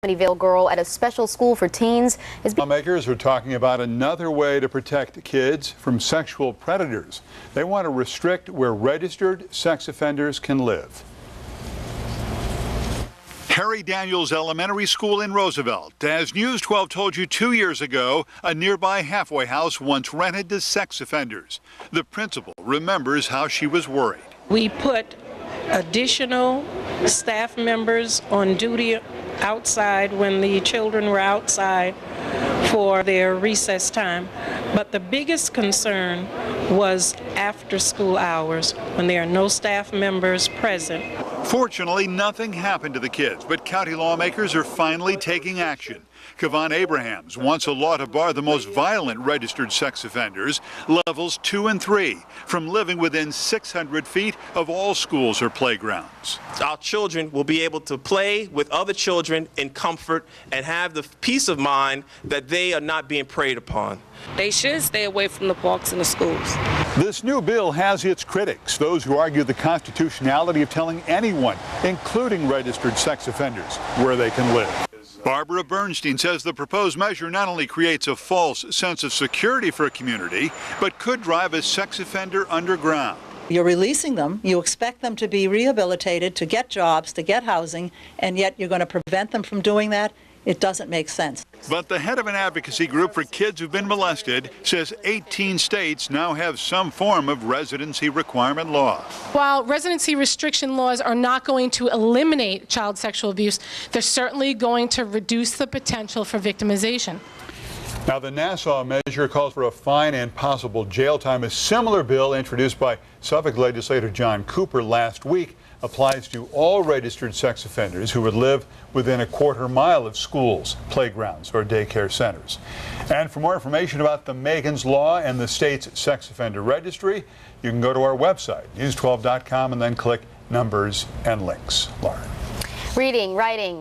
Amityville girl at a special school for teens is Lawmakers are talking about another way to protect kids from sexual predators. They want to restrict where registered sex offenders can live. Harry Daniels Elementary School in Roosevelt. As News 12 told you 2 years ago, a nearby halfway house once rented to sex offenders. The principal remembers how she was worried. We put additional staff members on duty outside when the children were outside for their recess time. But the biggest concern was after school hours when there are no staff members present. Fortunately, nothing happened to the kids, but county lawmakers are finally taking action. Kevan Abrahams wants a law to bar the most violent registered sex offenders, levels 2 and 3, from living within 600 feet of all schools or playgrounds. Our children will be able to play with other children in comfort and have the peace of mind that they are not being preyed upon. They should stay away from the parks and the schools. This new bill has its critics, those who argue the constitutionality of telling anyone, including registered sex offenders, where they can live. Barbara Bernstein says the proposed measure not only creates a false sense of security for a community, but could drive a sex offender underground. You're releasing them, you expect them to be rehabilitated, to get jobs, to get housing, and yet you're going to prevent them from doing that? It doesn't make sense. But the head of an advocacy group for kids who've been molested says 18 states now have some form of residency requirement law. While residency restriction laws are not going to eliminate child sexual abuse, they're certainly going to reduce the potential for victimization. Now, the Nassau measure calls for a fine and possible jail time. A similar bill introduced by Suffolk legislator John Cooper last week applies to all registered sex offenders who would live within a quarter mile of schools, playgrounds, or daycare centers. And for more information about the Megan's Law and the state's sex offender registry, you can go to our website, news12.com, and then click Numbers and Links. Lauren. reading, writing.